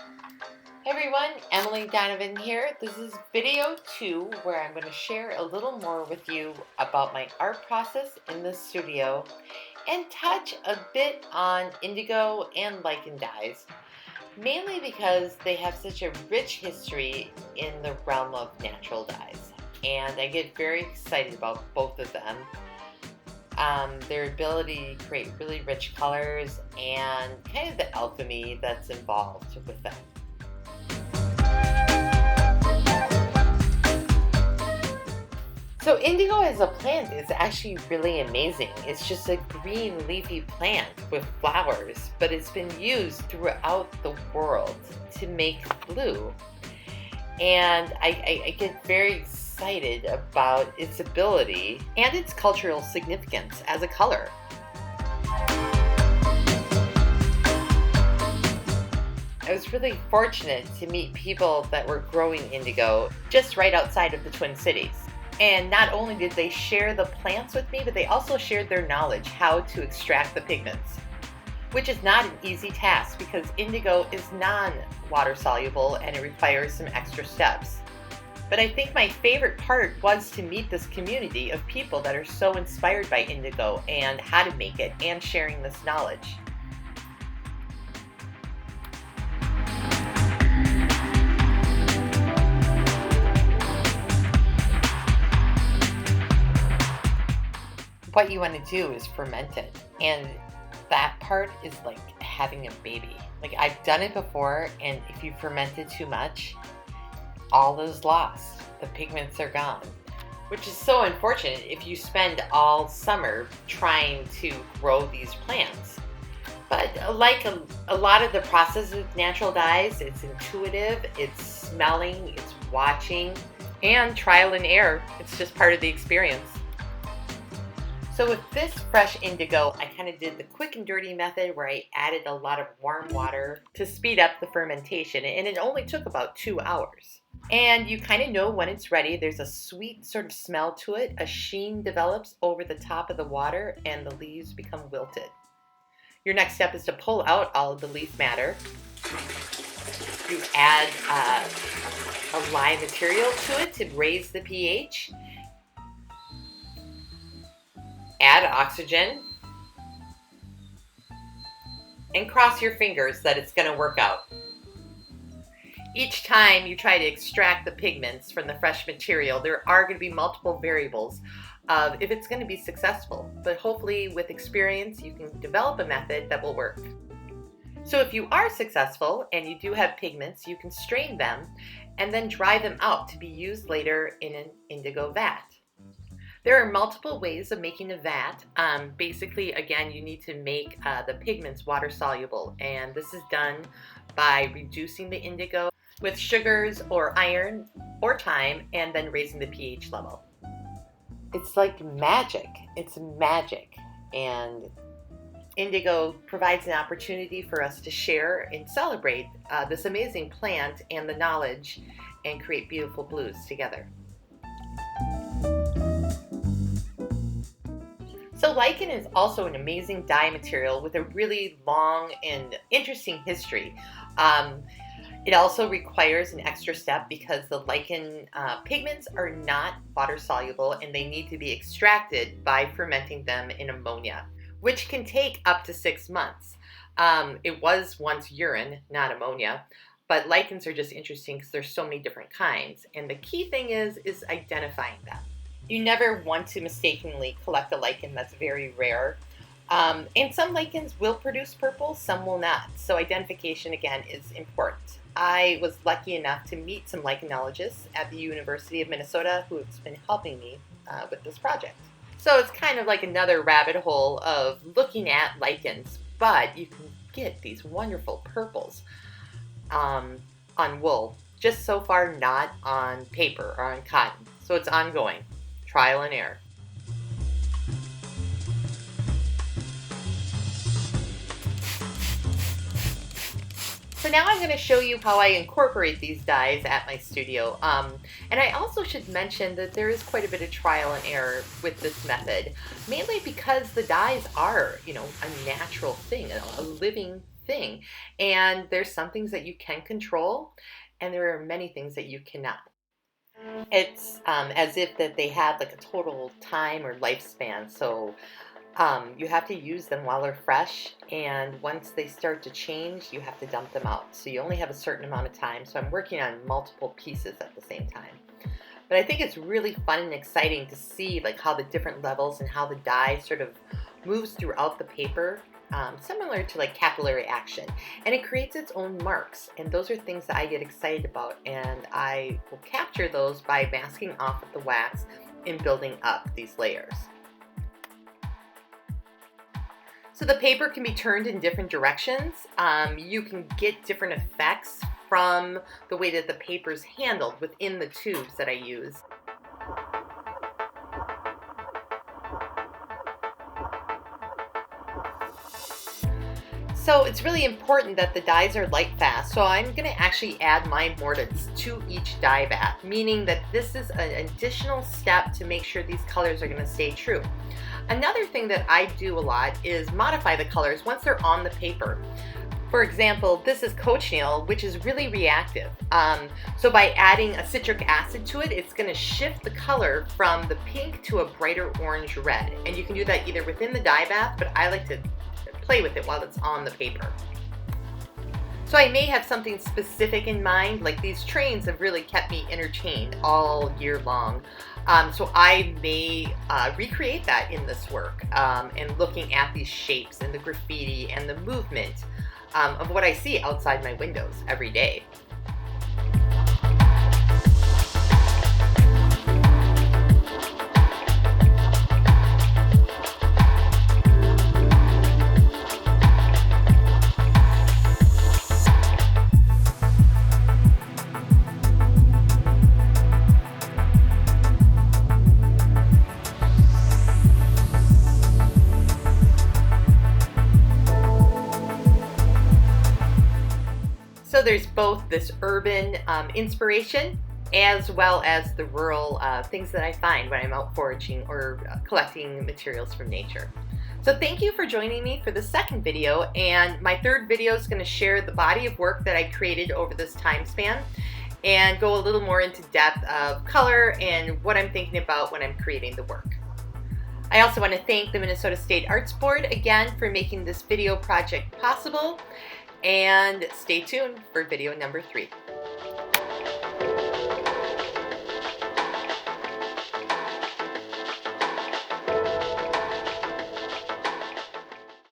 Hey everyone, Emily Donovan here. This is video 2 where I'm going to share a little more with you about my art process in the studio and touch a bit on indigo and lichen dyes, mainly because they have such a rich history in the realm of natural dyes. And I get very excited about both of them. Their ability to create really rich colors and kind of the alchemy that's involved with them. So indigo as a plant is actually really amazing. It's just a green leafy plant with flowers, but it's been used throughout the world to make blue. And I get very excited about its ability and its cultural significance as a color. I was really fortunate to meet people that were growing indigo just right outside of the Twin Cities. And not only did they share the plants with me, but they also shared their knowledge how to extract the pigments, which is not an easy task because indigo is non-water soluble and it requires some extra steps. But I think my favorite part was to meet this community of people that are so inspired by indigo and how to make it and sharing this knowledge. What you want to do is ferment it, and that part is like having a baby. Like, I've done it before, and if you ferment it too much, all is lost. The pigments are gone, which is so unfortunate if you spend all summer trying to grow these plants. But like a lot of the process with natural dyes, it's intuitive, it's smelling, it's watching, and trial and error. It's just part of the experience. So with this fresh indigo, I kind of did the quick and dirty method where I added a lot of warm water to speed up the fermentation, and it only took about 2 hours. And you kind of know when it's ready. There's a sweet sort of smell to it. A sheen develops over the top of the water and the leaves become wilted. Your next step is to pull out all of the leaf matter. You add a lye material to it to raise the pH. Add oxygen and cross your fingers that it's going to work out. Each time you try to extract the pigments from the fresh material, there are going to be multiple variables of if it's going to be successful, but hopefully with experience you can develop a method that will work. So if you are successful and you do have pigments, you can strain them and then dry them out to be used later in an indigo vat. There are multiple ways of making a vat. Basically, again, you need to make the pigments water soluble, and this is done by reducing the indigo with sugars or iron or thyme and then raising the pH level. It's like magic. It's magic. And indigo provides an opportunity for us to share and celebrate this amazing plant and the knowledge and create beautiful blues together. So lichen is also an amazing dye material with a really long and interesting history. It also requires an extra step because the lichen pigments are not water soluble and they need to be extracted by fermenting them in ammonia, which can take up to 6 months. It was once urine, not ammonia, but lichens are just interesting because there's so many different kinds. And the key thing is identifying them. You never want to mistakenly collect a lichen that's very rare. And some lichens will produce purple, some will not. So identification, again, is important. I was lucky enough to meet some lichenologists at the University of Minnesota who have been helping me with this project. So it's kind of like another rabbit hole of looking at lichens, but you can get these wonderful purples on wool. Just so far not on paper or on cotton. So it's ongoing. Trial and error. So now I'm going to show you how I incorporate these dyes at my studio. And I also should mention that there is quite a bit of trial and error with this method, mainly because the dyes are, a natural thing, a living thing. And there's some things that you can control, and there are many things that you cannot. It's as if that they had like a total time or lifespan. So you have to use them while they're fresh, and once they start to change, you have to dump them out. So you only have a certain amount of time. So I'm working on multiple pieces at the same time. But I think it's really fun and exciting to see like how the different levels and how the dye sort of moves throughout the paper, similar to like capillary action. And it creates its own marks. And those are things that I get excited about. And I will capture those by masking off with the wax and building up these layers. So the paper can be turned in different directions. You can get different effects from the way that the paper is handled within the tubes that I use. So it's really important that the dyes are light fast. So I'm going to actually add my mordants to each dye vat, meaning that this is an additional step to make sure these colors are going to stay true. Another thing that I do a lot is modify the colors once they're on the paper. For example, this is cochineal, which is really reactive. So by adding a citric acid to it, it's going to shift the color from the pink to a brighter orange red. And you can do that either within the dye bath, but I like to play with it while it's on the paper. So I may have something specific in mind, like these trains have really kept me entertained all year long. So I may recreate that in this work, and looking at these shapes and the graffiti and the movement of what I see outside my windows every day. So there's both this urban inspiration as well as the rural things that I find when I'm out foraging or collecting materials from nature. So thank you for joining me for the second video, and my third video is going to share the body of work that I created over this time span and go a little more into depth of color and what I'm thinking about when I'm creating the work. I also want to thank the Minnesota State Arts Board again for making this video project possible. And stay tuned for video number 3.